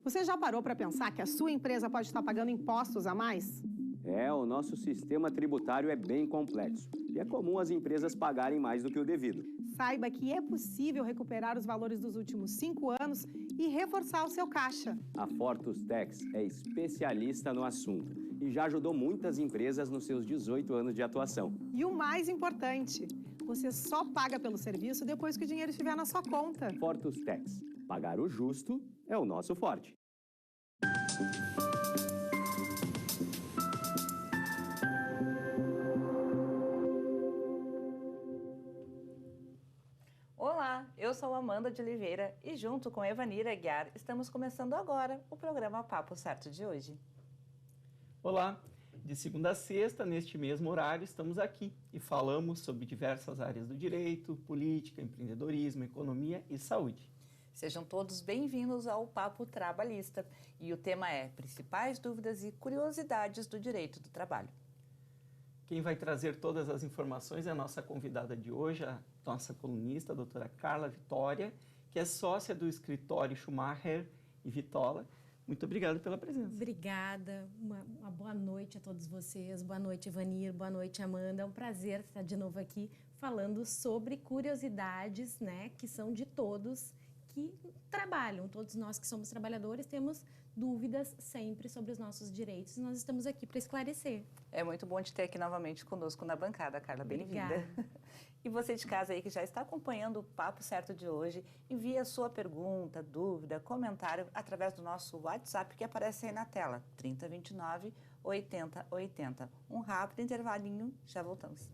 Você já parou para pensar que a sua empresa pode estar pagando impostos a mais? O nosso sistema tributário é bem complexo e é comum as empresas pagarem mais do que o devido. Saiba que é possível recuperar os valores dos últimos 5 anos e reforçar o seu caixa. A Fortus Tax é especialista no assunto e já ajudou muitas empresas nos seus 18 anos de atuação. E o mais importante, você só paga pelo serviço depois que o dinheiro estiver na sua conta. Fortus Tax. Pagar o justo é o nosso forte. Olá, eu sou Amanda de Oliveira e junto com Evanira Aguiar estamos começando agora o programa Papo Certo de hoje. Olá, de segunda a sexta, neste mesmo horário, estamos aqui e falamos sobre diversas áreas do direito, política, empreendedorismo, economia e saúde. Sejam todos bem-vindos ao Papo Trabalhista e o tema é Principais Dúvidas e Curiosidades do Direito do Trabalho. Quem vai trazer todas as informações é a nossa convidada de hoje, a nossa colunista, a doutora Carla Vitória, que é sócia do escritório Schumacher e Vitola. Muito obrigado pela presença. Obrigada, uma boa noite a todos vocês, boa noite Evanir, boa noite Amanda, é um prazer estar de novo aqui falando sobre curiosidades, né, que são de todos que trabalham, todos nós que somos trabalhadores temos dúvidas sempre sobre os nossos direitos e nós estamos aqui para esclarecer. É muito bom te ter aqui novamente conosco na bancada, Carla, bem-vinda. E você de casa aí que já está acompanhando o Papo Certo de hoje, envie a sua pergunta, dúvida, comentário através do nosso WhatsApp que aparece aí na tela, 3029 8080. Um rápido intervalinho, já voltamos.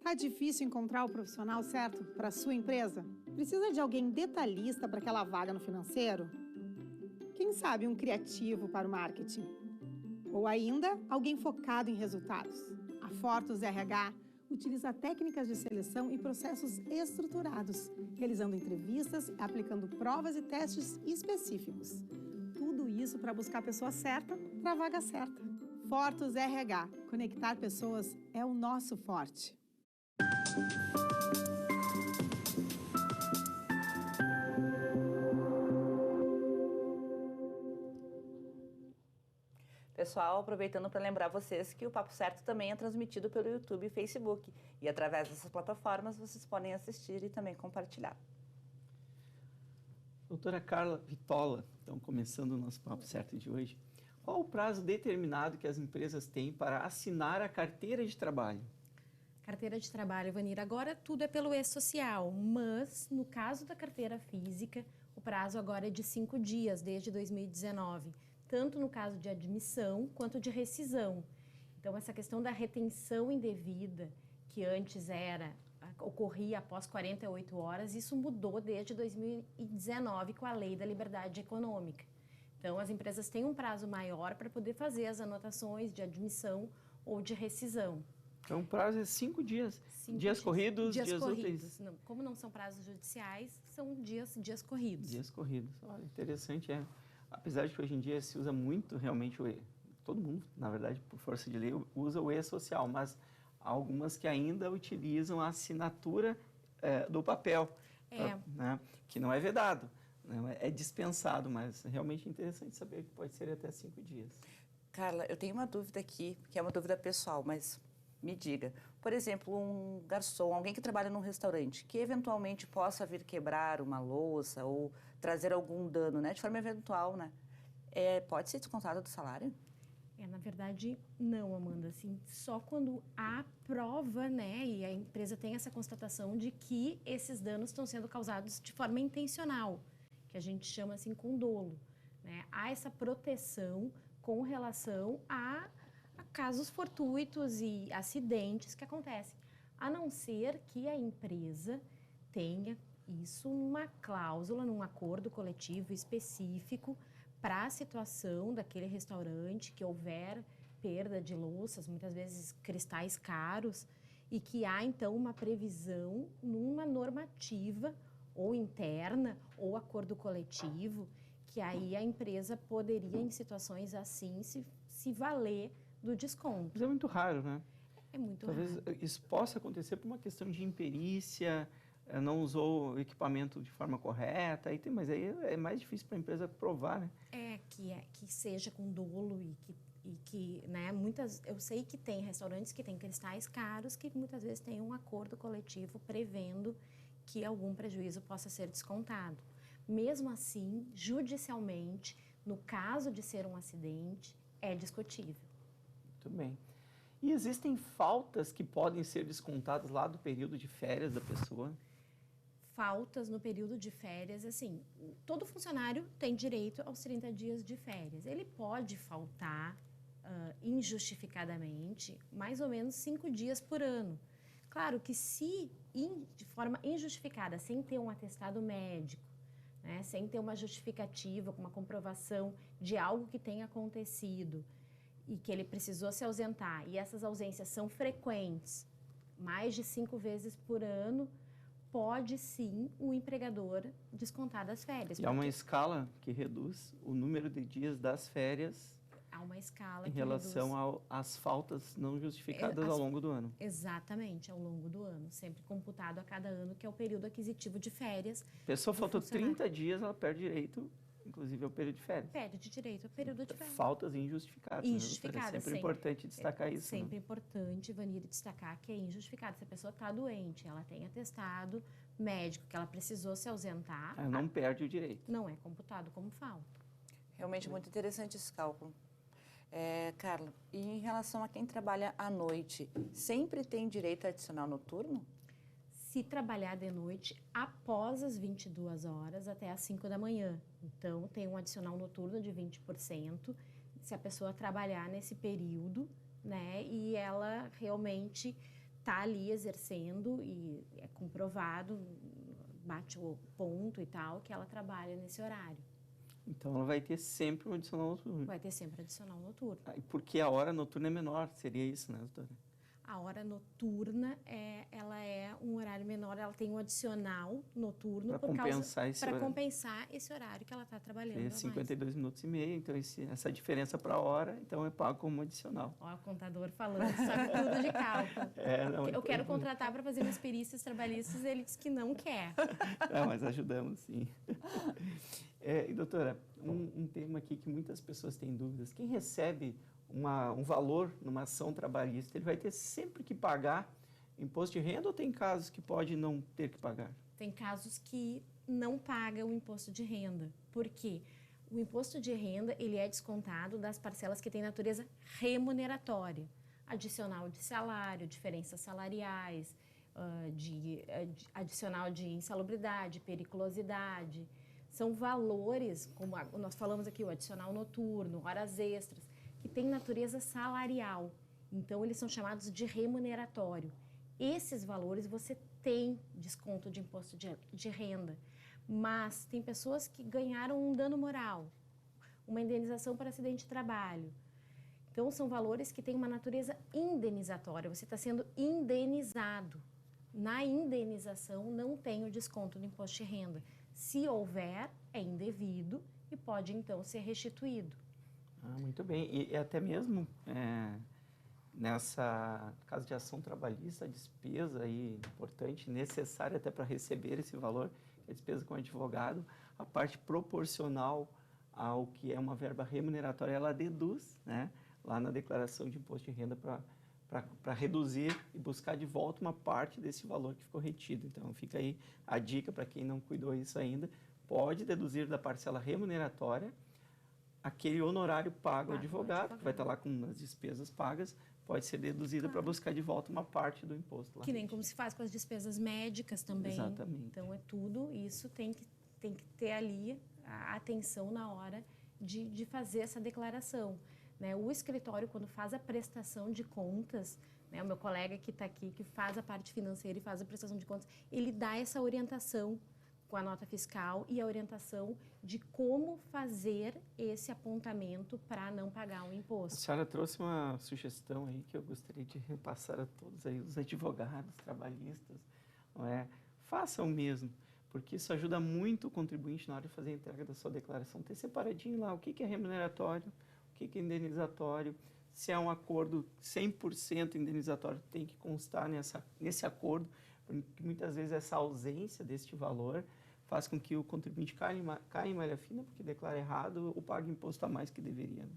Tá difícil encontrar o profissional certo para a sua empresa? Precisa de alguém detalhista para aquela vaga no financeiro? Quem sabe um criativo para o marketing? Ou ainda, alguém focado em resultados? A Fortus RH utiliza técnicas de seleção e processos estruturados, realizando entrevistas e aplicando provas e testes específicos. Tudo isso para buscar a pessoa certa para a vaga certa. Fortus RH. Conectar pessoas é o nosso forte. Pessoal, aproveitando para lembrar vocês que o Papo Certo também é transmitido pelo YouTube e Facebook. E através dessas plataformas vocês podem assistir e também compartilhar. Doutora Carla Vitola, então começando o nosso Papo Certo de hoje, qual o prazo determinado que as empresas têm para assinar a carteira de trabalho? Carteira de trabalho, Evanira, agora tudo é pelo e-social, mas no caso da carteira física, o prazo agora é de 5 dias, desde 2019, tanto no caso de admissão quanto de rescisão. Então, essa questão da retenção indevida, que antes ocorria após 48 horas, isso mudou desde 2019 com a Lei da Liberdade Econômica. Então, as empresas têm um prazo maior para poder fazer as anotações de admissão ou de rescisão. Então, o prazo é 5 dias. Dias corridos, dias úteis? Não, como não são prazos judiciais, são dias corridos. Dias corridos. Olha, interessante. Apesar de que hoje em dia se usa muito realmente todo mundo, na verdade, por força de lei, usa o e-social, mas há algumas que ainda utilizam a assinatura do papel, né, que não é vedado, né, é dispensado, mas realmente é interessante saber que pode ser até 5 dias. Carla, eu tenho uma dúvida aqui, que é uma dúvida pessoal, mas me diga. Por exemplo, um garçom, alguém que trabalha num restaurante, que eventualmente possa vir quebrar uma louça ou trazer algum dano, né, de forma eventual, né, pode ser descontado do salário? Na verdade, não, Amanda. Assim, só quando há prova, né, e a empresa tem essa constatação de que esses danos estão sendo causados de forma intencional, que a gente chama assim com dolo, né? Há essa proteção com relação a casos fortuitos e acidentes que acontecem, a não ser que a empresa tenha isso numa cláusula, num acordo coletivo específico para a situação daquele restaurante, que houver perda de louças, muitas vezes cristais caros, e que há então uma previsão numa normativa ou interna ou acordo coletivo, que aí a empresa poderia, em situações assim, se valer do desconto. Mas é muito raro, né? É muito Talvez raro. isso possa acontecer por uma questão de imperícia, não usou o equipamento de forma correta, mas aí é mais difícil para a empresa provar, né? Que seja com dolo e que, né, eu sei que tem restaurantes que têm cristais caros que muitas vezes têm um acordo coletivo prevendo que algum prejuízo possa ser descontado. Mesmo assim, judicialmente, no caso de ser um acidente, é discutível. Muito bem. E existem faltas que podem ser descontadas lá do período de férias da pessoa? Faltas no período de férias, assim, todo funcionário tem direito aos 30 dias de férias. Ele pode faltar injustificadamente mais ou menos 5 dias por ano. Claro que se de forma injustificada, sem ter um atestado médico, né, sem ter uma justificativa, uma comprovação de algo que tenha acontecido e que ele precisou se ausentar, e essas ausências são frequentes, mais de 5 vezes por ano, pode sim o empregador descontar das férias. E há uma escala que reduz o número de dias das férias há uma escala em que relação às faltas não justificadas ao longo do ano. Exatamente, ao longo do ano, sempre computado a cada ano, que é o período aquisitivo de férias. A pessoa faltou 30 dias, ela perde direito, inclusive, ao período de férias. Perde direito ao período de férias. Faltas injustificadas. Injustificadas, É sempre importante destacar isso. Sempre importante, Vanir, destacar que é injustificado. Se a pessoa está doente, ela tem atestado médico que ela precisou se ausentar. Ela não perde o direito. Não é computado como falta. Realmente muito interessante esse cálculo. Carla, e em relação a quem trabalha à noite, sempre tem direito adicional noturno? Se trabalhar de noite, após as 22 horas até as 5 da manhã. Então, tem um adicional noturno de 20%, se a pessoa trabalhar nesse período, né? E ela realmente está ali exercendo e é comprovado, bate o ponto e tal, que ela trabalha nesse horário. Então, ela vai ter sempre um adicional noturno. Vai ter sempre adicional noturno. Porque a hora noturna é menor, seria isso, né, doutora? A hora noturna, ela é um horário menor, ela tem um adicional noturno para compensar esse horário que ela está trabalhando. É 52 minutos e meio, então essa diferença para a hora, então é pago como adicional. Ó, o contador falando, sabe tudo de cálculo. Eu quero contratar para fazer minhas perícias trabalhistas, ele diz que não quer. Mas ajudamos, sim. E doutora, um tema aqui que muitas pessoas têm dúvidas, quem recebe um valor numa ação trabalhista, ele vai ter sempre que pagar imposto de renda ou tem casos que pode não ter que pagar? Tem casos que não paga o imposto de renda. Por quê? O imposto de renda, ele é descontado das parcelas que têm natureza remuneratória. Adicional de salário, diferenças salariais, adicional de insalubridade, periculosidade. São valores, como nós falamos aqui, o adicional noturno, horas extras, que tem natureza salarial. Então, eles são chamados de remuneratório. Esses valores você tem desconto de imposto de renda, mas tem pessoas que ganharam um dano moral, uma indenização por acidente de trabalho. Então, são valores que têm uma natureza indenizatória, você está sendo indenizado. Na indenização, não tem o desconto do imposto de renda. Se houver, é indevido e pode, então, ser restituído. Muito bem. E até mesmo nessa caso de ação trabalhista, a despesa aí importante, necessária até para receber esse valor, que é a despesa com advogado, a parte proporcional ao que é uma verba remuneratória, ela deduz, né, lá na declaração de imposto de renda para reduzir e buscar de volta uma parte desse valor que ficou retido. Então, fica aí a dica para quem não cuidou isso ainda, pode deduzir da parcela remuneratória aquele honorário pago ao advogado, que vai estar lá com as despesas pagas, pode ser deduzida para buscar de volta uma parte do imposto. Lá que nem como se faz com as despesas médicas também. Exatamente. Então, tudo isso tem que ter ali a atenção na hora de fazer essa declaração. Né? O escritório, quando faz a prestação de contas, né, o meu colega que está aqui, que faz a parte financeira e faz a prestação de contas, ele dá essa orientação com a nota fiscal e a orientação de como fazer esse apontamento para não pagar o imposto. A senhora trouxe uma sugestão aí que eu gostaria de repassar a todos aí, os advogados, trabalhistas, não é? Façam mesmo, porque isso ajuda muito o contribuinte na hora de fazer a entrega da sua declaração, ter separadinho lá o que é remuneratório, o que é indenizatório, Se é um acordo 100% indenizatório, tem que constar nesse acordo, porque muitas vezes essa ausência deste valor faz com que o contribuinte caia em malha fina, porque declara errado ou paga imposto a mais que deveria.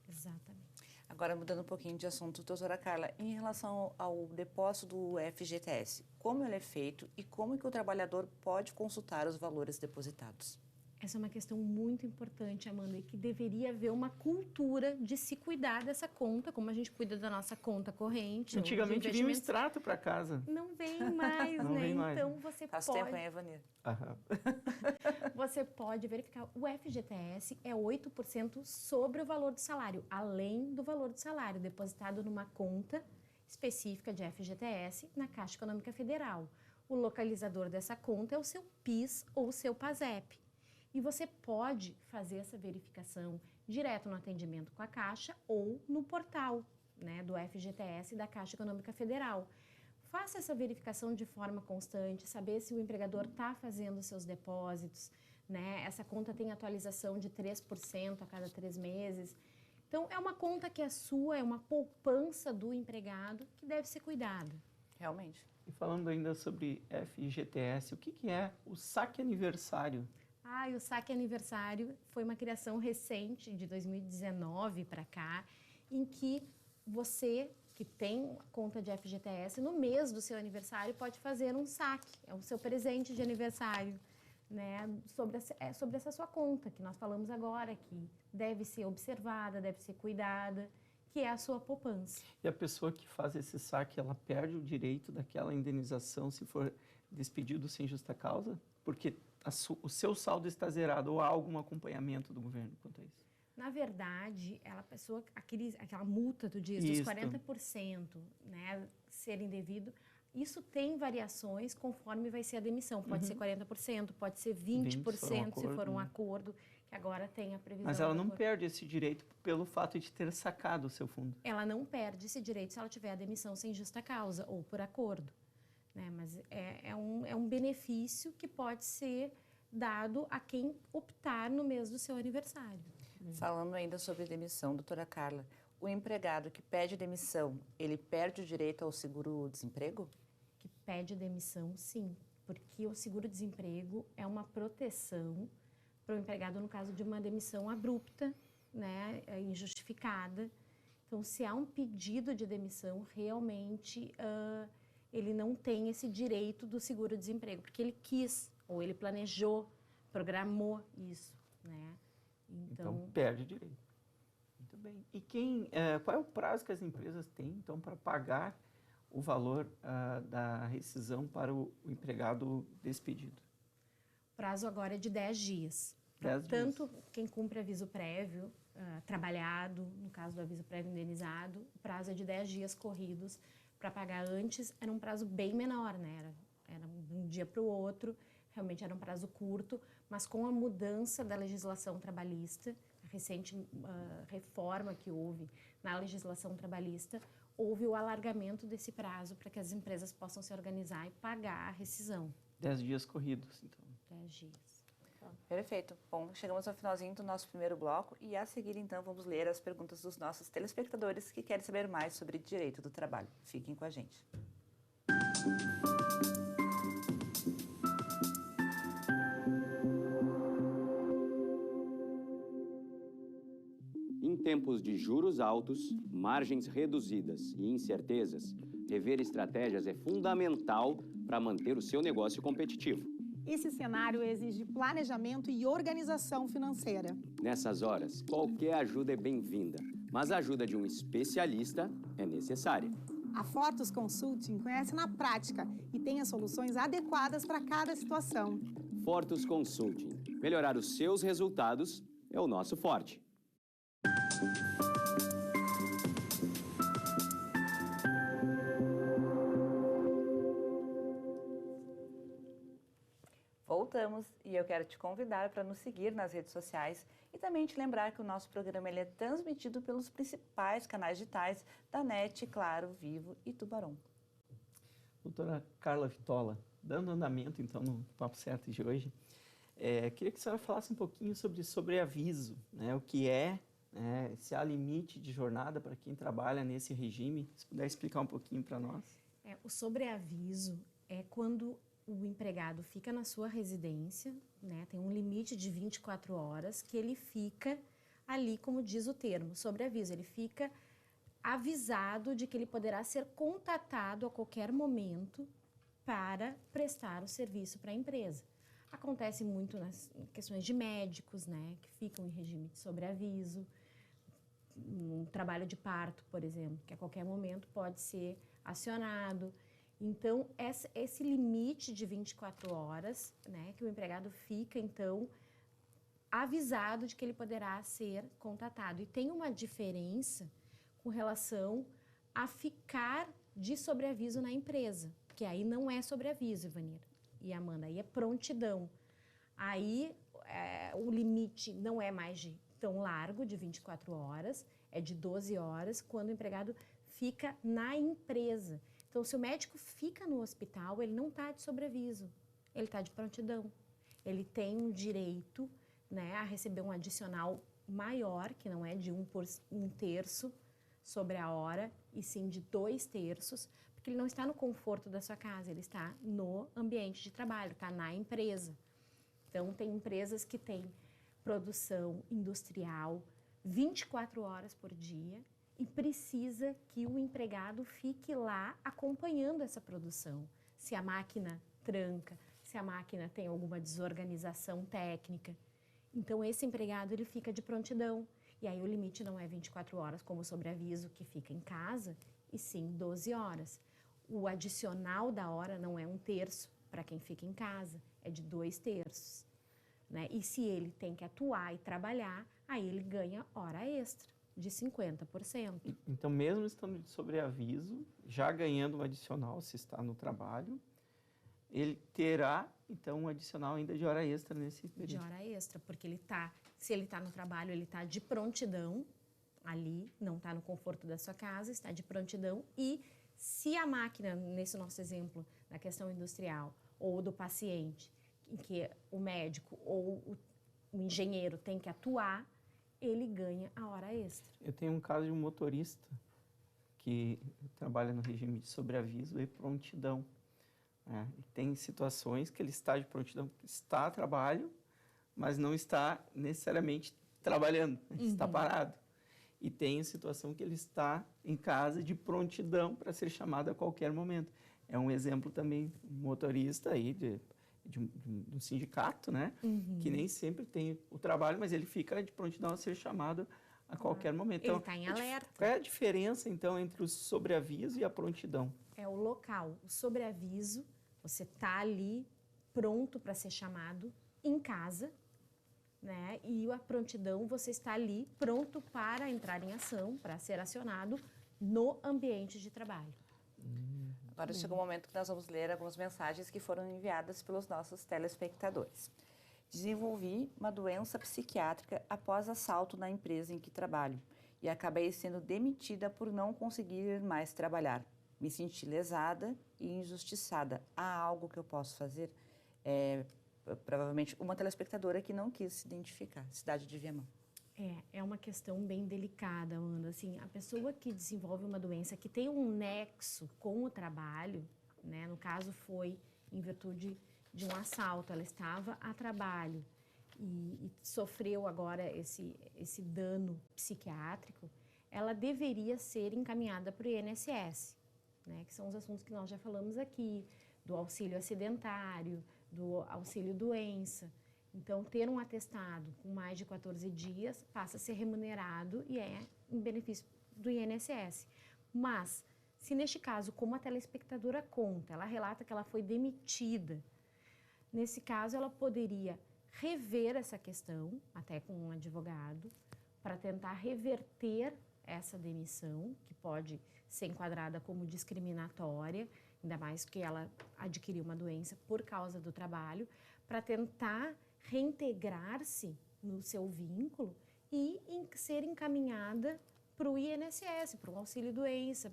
Exatamente. Agora, mudando um pouquinho de assunto, doutora Carla, em relação ao depósito do FGTS, como ele é feito e como que o trabalhador pode consultar os valores depositados? Essa é uma questão muito importante, Amanda, e que deveria haver uma cultura de se cuidar dessa conta, como a gente cuida da nossa conta corrente. Antigamente vinha um extrato para casa. Não vem mais, Não né? vem mais, Então né? você Faz pode... tempo, hein, Evanir? Aham. Você pode verificar. O FGTS é 8% sobre o valor do salário, além do valor do salário, depositado numa conta específica de FGTS na Caixa Econômica Federal. O localizador dessa conta é o seu PIS ou o seu PASEP. E você pode fazer essa verificação direto no atendimento com a Caixa ou no portal, né, do FGTS da Caixa Econômica Federal. Faça essa verificação de forma constante, saber se o empregador está fazendo seus depósitos, né? Essa conta tem atualização de 3% a cada 3 meses. Então, é uma conta que é sua, é uma poupança do empregado que deve ser cuidada. Realmente. E falando ainda sobre FGTS, o que é o saque aniversário? E o saque aniversário foi uma criação recente, de 2019 para cá, em que você que tem conta de FGTS, no mês do seu aniversário, pode fazer um saque. É o seu presente de aniversário, né? Sobre essa sua conta, que nós falamos agora, que deve ser observada, deve ser cuidada, que é a sua poupança. E a pessoa que faz esse saque, ela perde o direito daquela indenização se for despedido sem justa causa? Porque o seu saldo está zerado ou há algum acompanhamento do governo quanto a isso? Na verdade, aquela multa, tu diz, dos 40%, né, ser indevido, isso tem variações conforme vai ser a demissão. Pode ser 40%, pode ser 20% se for um acordo, que agora tem a previsão. Mas ela não perde esse direito pelo fato de ter sacado o seu fundo? Ela não perde esse direito se ela tiver a demissão sem justa causa ou por acordo. Né? Mas é um benefício que pode ser dado a quem optar no mês do seu aniversário. Falando ainda sobre demissão, doutora Carla, o empregado que pede demissão, ele perde o direito ao seguro-desemprego? Que pede demissão, sim, porque o seguro-desemprego é uma proteção para o empregado no caso de uma demissão abrupta, né, injustificada. Então, se há um pedido de demissão, realmente ele não tem esse direito do seguro-desemprego, porque ele quis, ou ele planejou, programou isso, né? Então perde o direito. Muito bem. E qual é o prazo que as empresas têm, então, para pagar o valor da rescisão para o empregado despedido? O prazo agora é de 10 dias. 10 dias. Tanto quem cumpre aviso prévio, trabalhado, no caso do aviso prévio indenizado, o prazo é de 10 dias corridos. Para pagar antes era um prazo bem menor, né? Era um dia para o outro, realmente era um prazo curto, mas com a mudança da legislação trabalhista, a recente reforma que houve na legislação trabalhista, houve o alargamento desse prazo para que as empresas possam se organizar e pagar a rescisão. 10 dias corridos, então. 10 dias. Perfeito. Bom, chegamos ao finalzinho do nosso primeiro bloco e a seguir, então, vamos ler as perguntas dos nossos telespectadores que querem saber mais sobre direito do trabalho. Fiquem com a gente. Em tempos de juros altos, margens reduzidas e incertezas, rever estratégias é fundamental para manter o seu negócio competitivo. Esse cenário exige planejamento e organização financeira. Nessas horas, qualquer ajuda é bem-vinda, mas a ajuda de um especialista é necessária. A Fortus Consulting conhece na prática e tem as soluções adequadas para cada situação. Fortus Consulting. Melhorar os seus resultados é o nosso forte. Voltamos e eu quero te convidar para nos seguir nas redes sociais e também te lembrar que o nosso programa ele é transmitido pelos principais canais digitais da NET, Claro, Vivo e Tubarão. Doutora Carla Vitola, dando andamento então no Papo Certo de hoje, queria que a senhora falasse um pouquinho sobre sobreaviso, né? O que é, Se há limite de jornada para quem trabalha nesse regime, se puder explicar um pouquinho para nós. O sobreaviso é quando o empregado fica na sua residência, né, tem um limite de 24 horas que ele fica ali, como diz o termo, sobreaviso. Ele fica avisado de que ele poderá ser contatado a qualquer momento para prestar o serviço para a empresa. Acontece muito nas questões de médicos, né, que ficam em regime de sobreaviso, um trabalho de parto, por exemplo, que a qualquer momento pode ser acionado. Então, esse limite de 24 horas, né, que o empregado fica, então, avisado de que ele poderá ser contatado. E tem uma diferença com relação a ficar de sobreaviso na empresa, que aí não é sobreaviso, Ivanir e Amanda, aí é prontidão. Aí o limite não é mais tão largo, de 24 horas, é de 12 horas, quando o empregado fica na empresa. Então, se o médico fica no hospital, ele não está de sobreaviso, ele está de prontidão. Ele tem um direito, né, a receber um adicional maior, que não é de 1/3 sobre a hora, e sim de 2/3, porque ele não está no conforto da sua casa, ele está no ambiente de trabalho, está na empresa. Então, tem empresas que têm produção industrial 24 horas por dia, e precisa que o empregado fique lá acompanhando essa produção. Se a máquina tranca, se a máquina tem alguma desorganização técnica. Então, esse empregado, ele fica de prontidão. E aí, o limite não é 24 horas, como sobreaviso, que fica em casa, e sim 12 horas. O adicional da hora não é 1/3 para quem fica em casa, é de 2/3. Né? E se ele tem que atuar e trabalhar, aí ele ganha hora extra de 50%. Então, mesmo estando de sobreaviso, já ganhando um adicional se está no trabalho, ele terá, então, um adicional ainda de hora extra nesse período. De hora extra, porque se ele está no trabalho, ele está de prontidão ali, não está no conforto da sua casa, está de prontidão. E se a máquina, nesse nosso exemplo, na questão industrial, ou do paciente, em que o médico ou o engenheiro tem que atuar, ele ganha a hora extra. Eu tenho um caso de um motorista que trabalha no regime de sobreaviso e prontidão. Tem situações que ele está de prontidão, está a trabalho, mas não está necessariamente trabalhando, está parado. E tem a situação que ele está em casa de prontidão para ser chamado a qualquer momento. É um exemplo também, um motorista aí de um sindicato, né? Que nem sempre tem o trabalho, mas ele fica de prontidão a ser chamado a qualquer momento. Ele Então, está em alerta. Qual é a diferença, então, entre o sobreaviso e a prontidão? É o local. O sobreaviso, você está ali pronto para ser chamado em casa, né? E a prontidão, você está ali pronto para entrar em ação, para ser acionado no ambiente de trabalho. Agora chegou o momento que nós vamos ler algumas mensagens que foram enviadas pelos nossos telespectadores. Desenvolvi uma doença psiquiátrica após assalto na empresa em que trabalho e acabei sendo demitida por não conseguir mais trabalhar. Me senti lesada e injustiçada. Há algo que eu posso fazer? Provavelmente uma telespectadora que não quis se identificar. Cidade de Viamão. É uma questão bem delicada, Amanda. Assim, a pessoa que desenvolve uma doença que tem um nexo com o trabalho, né? No caso foi em virtude de um assalto, ela estava a trabalho e sofreu agora esse dano psiquiátrico, ela deveria ser encaminhada para o INSS, né? Que são os assuntos que nós já falamos aqui, do auxílio acidentário, do auxílio doença. Então, ter um atestado com mais de 14 dias passa a ser remunerado e é em benefício do INSS. Mas, se neste caso, como a telespectadora conta, ela relata que ela foi demitida, nesse caso, ela poderia rever essa questão, até com um advogado, para tentar reverter essa demissão, que pode ser enquadrada como discriminatória, ainda mais que ela adquiriu uma doença por causa do trabalho, para tentar reintegrar-se no seu vínculo e ser encaminhada para o INSS, para o auxílio-doença,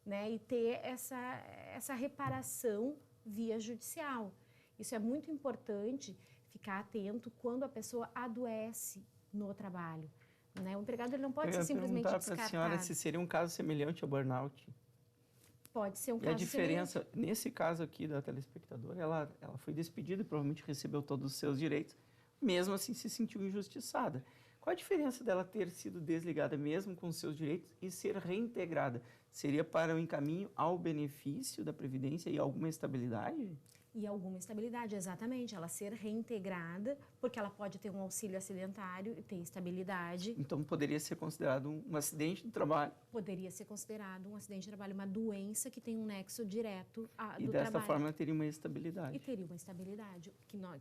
né, e ter essa reparação via judicial. Isso é muito importante ficar atento quando a pessoa adoece no trabalho. Né? O empregado ele não pode Eu ser ia simplesmente perguntar para a descartado. senhora se seria um caso semelhante ao burnout. Pode ser um E caso a diferença, nesse caso aqui da telespectadora, ela foi despedida e provavelmente recebeu todos os seus direitos, mesmo assim se sentiu injustiçada. Qual a diferença dela ter sido desligada mesmo com os seus direitos e ser reintegrada? Seria para o encaminho ao benefício da Previdência e alguma estabilidade? E alguma estabilidade, exatamente. Ela ser reintegrada, porque ela pode ter um auxílio acidentário e ter estabilidade. Então poderia ser considerado um acidente de trabalho. Poderia ser considerado um acidente de trabalho, uma doença que tem um nexo direto do trabalho. E dessa forma ela teria uma estabilidade. E teria uma estabilidade,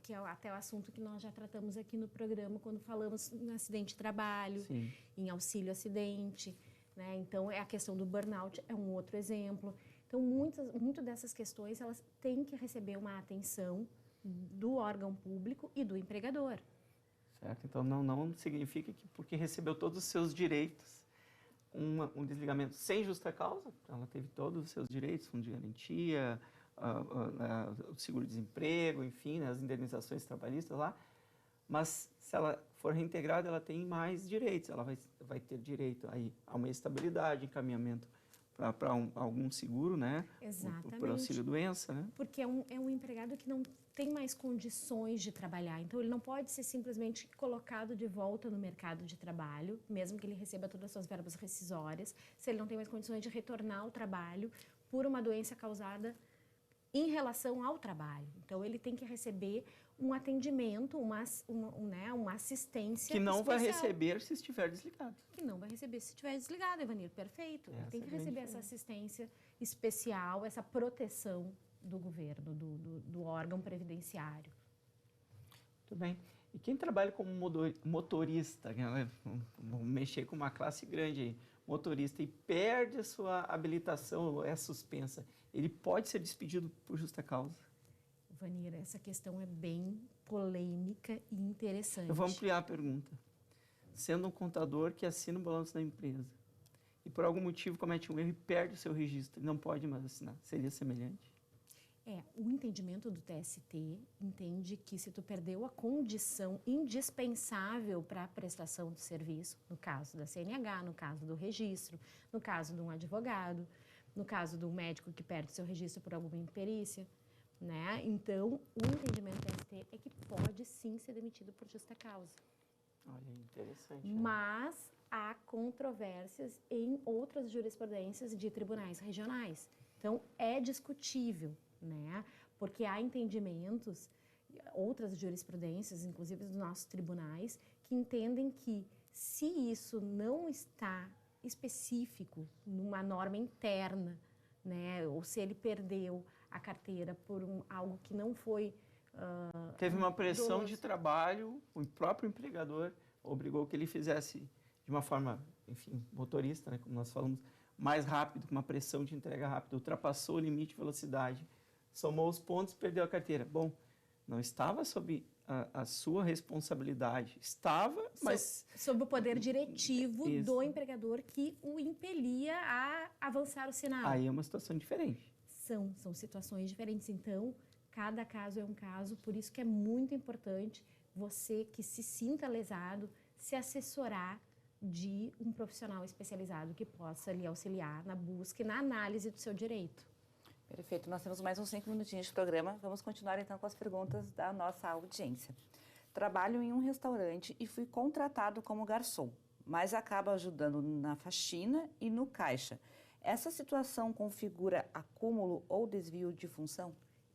que é até o assunto que nós já tratamos aqui no programa, quando falamos em acidente de trabalho, Sim. em auxílio acidente. Né? Então, a questão do burnout é um outro exemplo. Então, muito dessas questões, elas têm que receber uma atenção do órgão público e do empregador. Certo? Então, não significa que porque recebeu todos os seus direitos, um desligamento sem justa causa, ela teve todos os seus direitos, fundo de garantia, o seguro-desemprego, enfim, né, as indenizações trabalhistas lá, mas se ela for reintegrada, ela tem mais direitos, ela vai ter direito aí a uma estabilidade, encaminhamento para algum seguro, né? Exatamente. Por auxílio-doença, né? Porque é um empregado que não tem mais condições de trabalhar. Então, ele não pode ser simplesmente colocado de volta no mercado de trabalho, mesmo que ele receba todas as suas verbas rescisórias, se ele não tem mais condições de retornar ao trabalho por uma doença causada em relação ao trabalho. Então, ele tem que receber um atendimento, uma assistência que não vai especial. receber se estiver desligado. Que não vai receber se estiver desligado, Evanir, perfeito. Ele tem que receber essa assistência especial, essa proteção do governo, do órgão previdenciário. Muito bem. E quem trabalha como motorista, vamos mexer com uma classe grande aí, motorista, e perde a sua habilitação, ou é suspensa, ele pode ser despedido por justa causa? Vanira, essa questão é bem polêmica e interessante. Eu vou ampliar a pergunta. Sendo um contador que assina o balanço da empresa e por algum motivo comete um erro e perde o seu registro, não pode mais assinar, seria semelhante? O entendimento do TST entende que se tu perdeu a condição indispensável para a prestação de serviço, no caso da CNH, no caso do registro, no caso de um advogado, no caso do médico que perde seu registro por alguma imperícia, né? Então, o entendimento do TST é que pode sim ser demitido por justa causa. Olha, interessante. Mas há controvérsias em outras jurisprudências de tribunais regionais. Então, é discutível, né? Porque há entendimentos, outras jurisprudências, inclusive dos nossos tribunais, que entendem que se isso não está específico numa norma interna, né? Ou se ele perdeu a carteira por algo que não foi... Teve uma pressão de trabalho, o próprio empregador obrigou que ele fizesse de uma forma, enfim, motorista, né, como nós falamos, mais rápido, com uma pressão de entrega rápida, ultrapassou o limite de velocidade, somou os pontos, perdeu a carteira. Bom, não estava sob a sua responsabilidade, estava, mas... Sob o poder diretivo do empregador que o impelia a avançar o sinal. Aí é uma situação diferente. São situações diferentes, então, cada caso é um caso, por isso que é muito importante você que se sinta lesado, se assessorar de um profissional especializado que possa lhe auxiliar na busca e na análise do seu direito. Perfeito, nós temos mais uns 5 minutinhos de programa. Vamos continuar então com as perguntas da nossa audiência. Trabalho em um restaurante e fui contratado como garçom, mas acabo ajudando na faxina e no caixa. Essa situação configura acúmulo ou desvio de função?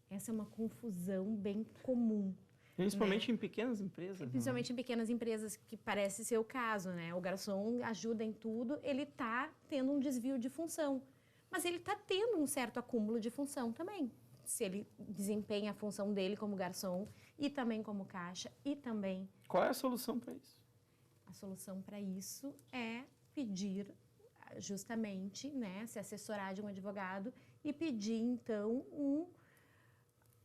Essa é uma confusão bem comum. Principalmente em pequenas empresas. Principalmente em pequenas empresas, que parece ser o caso, né? O garçom ajuda em tudo, ele está tendo um desvio de função. Mas ele está tendo um certo acúmulo de função também. Se ele desempenha a função dele como garçom e também como caixa e também... Qual é a solução para isso? A solução para isso é pedir justamente, né, se assessorar de um advogado e pedir, então, um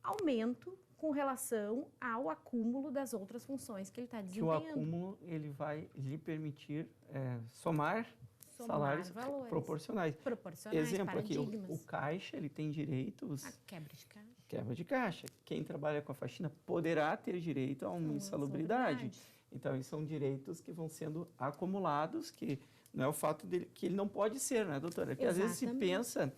aumento com relação ao acúmulo das outras funções que ele está desempenhando. Que o acúmulo ele vai lhe permitir somar salários valores proporcionais. Exemplo aqui, o caixa, ele tem direitos... A quebra de caixa. Quebra de caixa. Quem trabalha com a faxina poderá ter direito a uma insalubridade. Então, esses são direitos que vão sendo acumulados, que não é o fato dele, que ele não pode ser, né, doutora? Porque às vezes se pensa,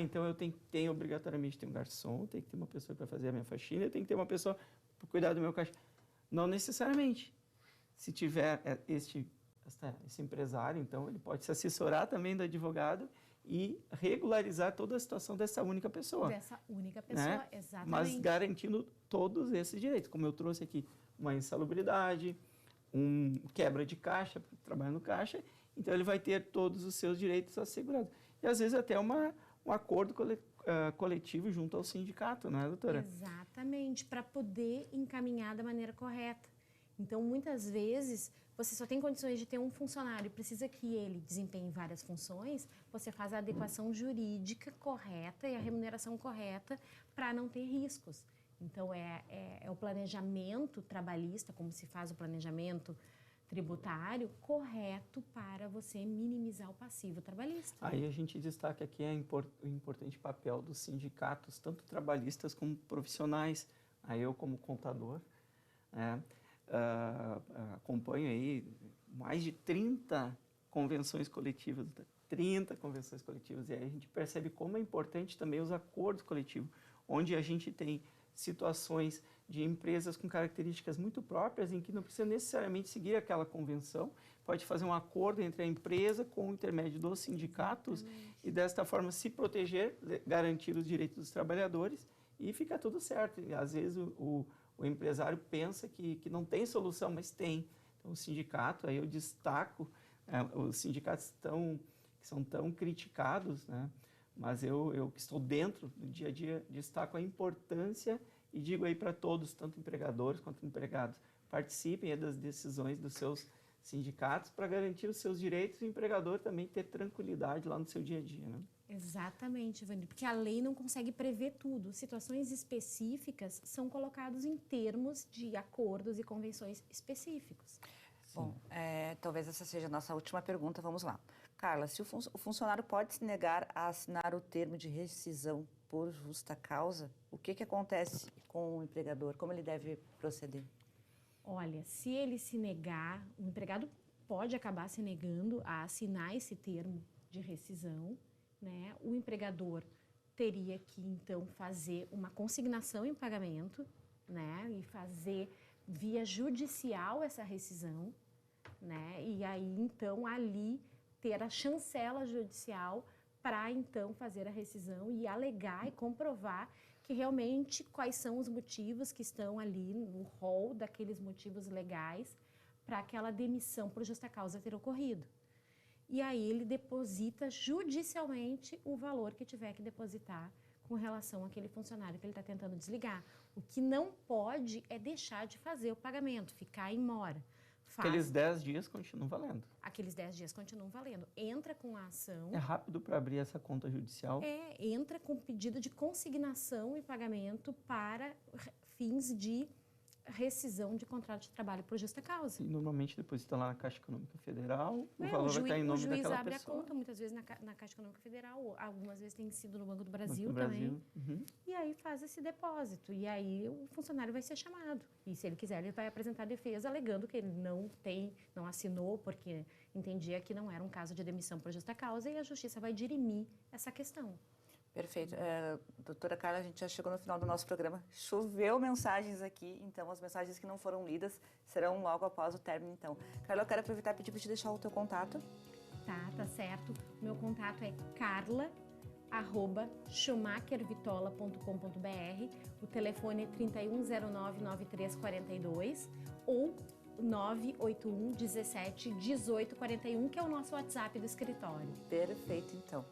então eu tenho obrigatoriamente ter um garçom, tem que ter uma pessoa para fazer a minha faxina, tem que ter uma pessoa para cuidar do meu caixa. Não necessariamente. Se tiver esse empresário, então, ele pode se assessorar também do advogado e regularizar toda a situação dessa única pessoa. Dessa única pessoa, né? Exatamente. Mas garantindo todos esses direitos. Como eu trouxe aqui, uma insalubridade, quebra de caixa, trabalho no caixa, então ele vai ter todos os seus direitos assegurados. E às vezes até um acordo coletivo junto ao sindicato, não é, doutora? Exatamente, para poder encaminhar da maneira correta. Então, muitas vezes, você só tem condições de ter um funcionário e precisa que ele desempenhe várias funções, você faz a adequação jurídica correta e a remuneração correta para não ter riscos. Então, é o planejamento trabalhista, como se faz o planejamento tributário, correto para você minimizar o passivo trabalhista. Aí a gente destaca aqui o importante papel dos sindicatos, tanto trabalhistas como profissionais. Aí eu, como contador, acompanho aí mais de 30 convenções coletivas, e aí a gente percebe como é importante também os acordos coletivos, onde a gente tem situações de empresas com características muito próprias, em que não precisa necessariamente seguir aquela convenção, pode fazer um acordo entre a empresa com o intermédio dos sindicatos e desta forma se proteger, garantir os direitos dos trabalhadores e fica tudo certo. E, às vezes o empresário pensa que não tem solução, mas tem. Então o sindicato, aí eu destaco, os sindicatos que são tão criticados, né? Mas eu que estou dentro do dia a dia, destaco a importância e digo aí para todos, tanto empregadores quanto empregados, participem das decisões dos seus sindicatos para garantir os seus direitos e o empregador também ter tranquilidade lá no seu dia a dia, né? Exatamente, Vani, porque a lei não consegue prever tudo. Situações específicas são colocadas em termos de acordos e convenções específicos. Bom, talvez essa seja a nossa última pergunta, vamos lá. Carla, se o funcionário pode se negar a assinar o termo de rescisão por justa causa, o que acontece com o empregador? Como ele deve proceder? Olha, se ele se negar, o empregado pode acabar se negando a assinar esse termo de rescisão, né? O empregador teria que, então, fazer uma consignação em pagamento, né? E fazer via judicial essa rescisão, né? E aí, então, ali ter a chancela judicial para, então, fazer a rescisão e alegar e comprovar que realmente quais são os motivos que estão ali no rol daqueles motivos legais para aquela demissão por justa causa ter ocorrido. E aí ele deposita judicialmente o valor que tiver que depositar com relação àquele funcionário que ele está tentando desligar. O que não pode é deixar de fazer o pagamento, ficar em mora. Aqueles 10 dias continuam valendo. Aqueles 10 dias continuam valendo. Entra com a ação. É rápido para abrir essa conta judicial? Entra com pedido de consignação e pagamento para fins de rescisão de contrato de trabalho por justa causa. E normalmente deposita lá na Caixa Econômica Federal, o valor vai estar em nome daquela pessoa. O juiz abre a conta, muitas vezes na Caixa Econômica Federal, algumas vezes tem sido no Banco do Brasil também. Uhum. E aí faz esse depósito, e aí o funcionário vai ser chamado. E se ele quiser, ele vai apresentar defesa alegando que ele não assinou porque entendia que não era um caso de demissão por justa causa e a Justiça vai dirimir essa questão. Perfeito. Doutora Carla, a gente já chegou no final do nosso programa. Choveu mensagens aqui, então as mensagens que não foram lidas serão logo após o término, então. Carla, eu quero aproveitar e pedir para te deixar o teu contato. Tá certo. Meu contato é carla@schumachervitola.com.br. O telefone é 3109-9342 ou 981 17 18 41, que é o nosso WhatsApp do escritório. Perfeito, então.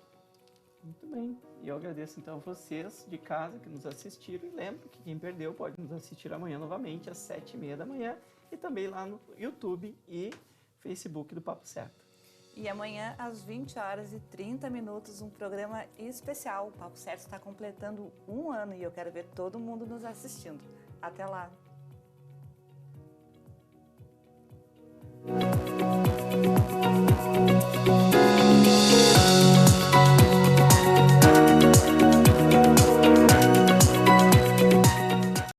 Muito bem. E eu agradeço, então, a vocês de casa que nos assistiram. E lembro que quem perdeu pode nos assistir amanhã novamente, às 7h30 da manhã. E também lá no YouTube e Facebook do Papo Certo. E amanhã, às 20h30, um programa especial. O Papo Certo está completando 1 ano e eu quero ver todo mundo nos assistindo. Até lá!